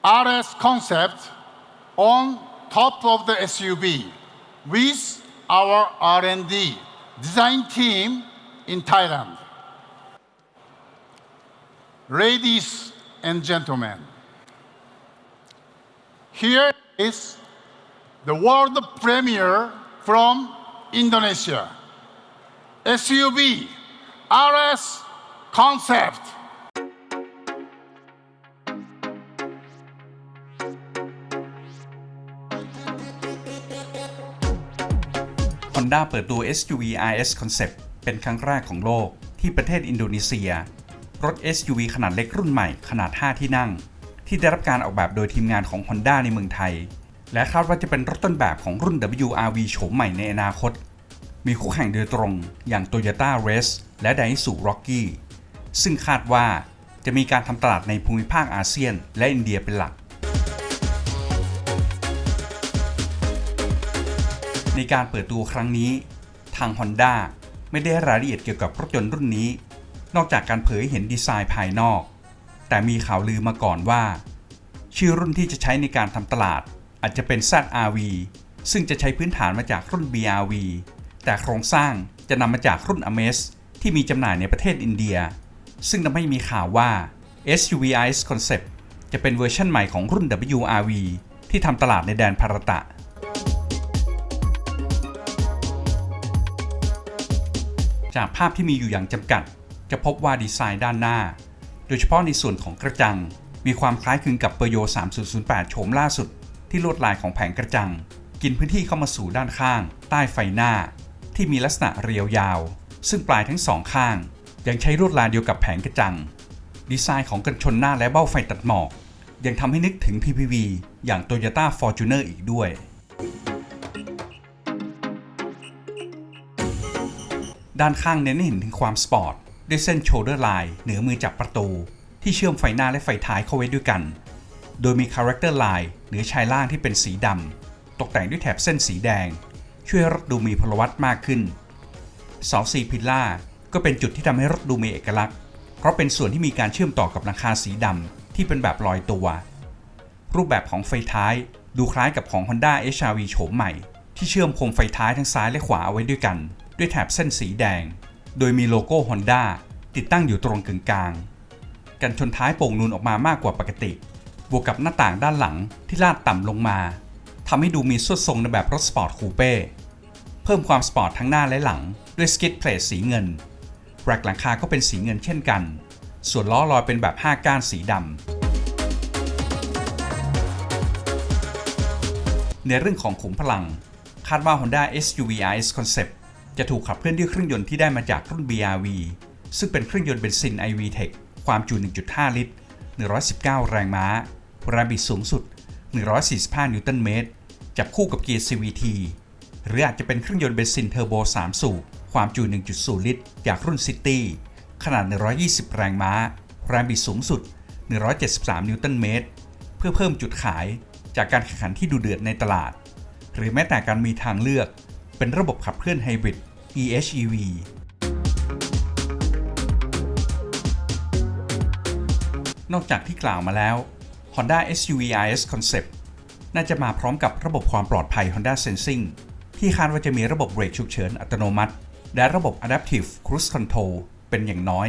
RS concept on top of the SUV with our R&D design team in Thailand. Ladies and gentlemen, here is the world premiere from Indonesia. SUV RS concept. Honda เปิดตัว SUV RS Concept เป็นครั้งแรกของโลกที่ประเทศอินโดนีเซียรถ SUV ขนาดเล็กรุ่นใหม่ขนาด 5 ที่นั่งที่ได้รับการออกแบบโดยทีมงานของ Honda ในเมืองไทยและคาดว่าจะเป็นรถต้นแบบของรุ่น WRV โฉมใหม่ในอนาคตมีคู่แข่งโดยตรงอย่าง Toyota Raize และ Daihatsu Rocky ซึ่งคาดว่าจะมีการทำตลาดในภูมิภาคอาเซียนและอินเดียเป็นหลักในการเปิดตัวครั้งนี้ทาง Honda ไม่ได้ให้รายละเอียดเกี่ยวกับรถยนต์รุ่นนี้นอกจากการเผยเห็นดีไซน์ภายนอกแต่มีข่าวลือมาก่อนว่าชื่อรุ่นที่จะใช้ในการทำตลาดอาจจะเป็น ZR-V ซึ่งจะใช้พื้นฐานมาจากรุ่น BR-V แต่โครงสร้างจะนำมาจากรุ่น Amaze ที่มีจำหน่ายในประเทศอินเดียซึ่งทำให้มีข่าวว่า SUV RS Concept จะเป็นเวอร์ชันใหม่ของรุ่น WRV ที่ทำตลาดในแดนภารตะจากภาพที่มีอยู่อย่างจำกัดจะพบว่าดีไซน์ด้านหน้าโดยเฉพาะในส่วนของกระจังมีความคล้ายคลึงกับเปอร์โย3008 โฉมล่าสุดที่ลวดลายของแผงกระจังกินพื้นที่เข้ามาสู่ด้านข้างใต้ไฟหน้าที่มีลักษณะเรียวยาวซึ่งปลายทั้งสองข้างยังใช้ลวดลายเดียวกับแผงกระจังดีไซน์ของกันชนหน้าและเบ้าไฟตัดหมอกยังทำให้นึกถึง PPV อย่าง Toyota Fortuner อีกด้วยด้านข้างเน้นให้เห็นถึงความสปอร์ตด้วยเส้นโชลเดอร์ไลน์เหนือมือจับประตูที่เชื่อมไฟหน้าและไฟท้ายเข้าไว้ด้วยกันโดยมีคาแรคเตอร์ไลน์เหนือชายล่างที่เป็นสีดำตกแต่งด้วยแถบเส้นสีแดงช่วยให้รถดูมีพลวัตมากขึ้นเสา4พิลล่าก็เป็นจุดที่ทำให้รถดูมีเอกลักษณ์เพราะเป็นส่วนที่มีการเชื่อมต่อกับหลังคาสีดำที่เป็นแบบลอยตัวรูปแบบของไฟท้ายดูคล้ายกับของ Honda HR-V โฉมใหม่ที่เชื่อมโคมไฟท้ายทั้งซ้ายและขวาเอาไว้ด้วยกันด้วยแถบเส้นสีแดงโดยมีโลโก้ Honda ติดตั้งอยู่ตรงกึ่งกลางกันชนท้ายโป่งนูนออกมามากกว่าปกติบวกกับหน้าต่างด้านหลังที่ลาดต่ำลงมาทำให้ดูมีสวดทรงในแบบรถสปอร์ตคูเป้เพิ่มความสปอร์ตทั้งหน้าและหลังด้วยสกิดเพลทสีเงินแร็กหลังคาก็เป็นสีเงินเช่นกันส่วนล้อลอยเป็นแบบ5ก้านสีดำในเรื่องของขุมพลังคาดว่า Honda SUV RS Concept จะถูกขับเคลื่อนด้วยเครื่องยนต์ที่ได้มาจากรุ่น BR-V ซึ่งเป็นเครื่องยนต์เบนซิน iVTEC ความจุ 1.5 ลิตร119 แรงม้าแรงบิดสูงสุด145 นิวตันเมตรจับคู่กับเกียร์ CVT หรืออาจจะเป็นเครื่องยนต์เบนซินเทอร์โบ 3 สูบความจุ 1.0 ลิตรจากรุ่น City ขนาด120 แรงม้าแรงบิดสูงสุด173 นิวตันเมตรเพื่อเพิ่มจุดขายจากการแข่งขันที่ดุเดือดในตลาดหรือแม้แต่การมีทางเลือกเป็นระบบขับเคลื่อนไฮบริด EHEV นอกจากที่กล่าวมาแล้ว Honda SUV RS Concept น่าจะมาพร้อมกับระบบความปลอดภัย Honda Sensing ที่คาดว่าจะมีระบบเบรกฉุกเฉินอัตโนมัติและระบบ Adaptive Cruise Control เป็นอย่างน้อย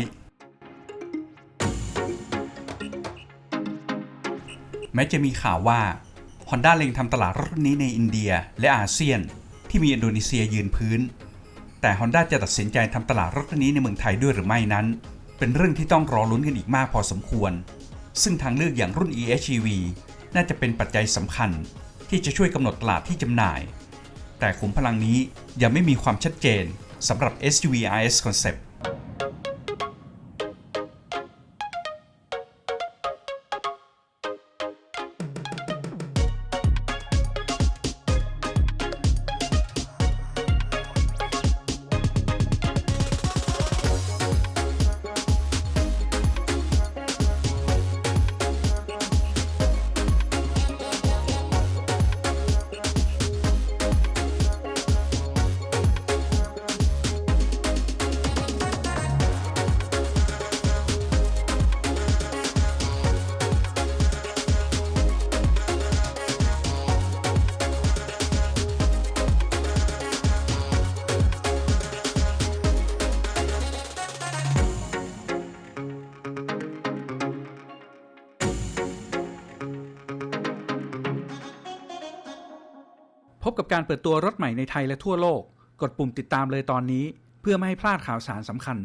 แม้จะมีข่าวว่า Honda เล็งทำตลาดรถนี้ในอินเดียและอาเซียนที่มีอินโดนีเซียยืนพื้นแต่ Honda จะตัดสินใจทำตลาดรถนี้ในเมืองไทยด้วยหรือไม่นั้นเป็นเรื่องที่ต้องรอลุ้นกันอีกมากพอสมควรซึ่งทางเลือกอย่างรุ่น EHEV น่าจะเป็นปัจจัยสำคัญที่จะช่วยกำหนดตลาดที่จำหน่ายแต่ขุมพลังนี้ยังไม่มีความชัดเจนสำหรับ SUV RS Concept บกับการเปิดตัวรถใหม่ในไทยและทั่วโลกกดปุ่มติดตามเลยตอนนี้เพื่อไม่ให้พลาดข่าวสารสำคัญ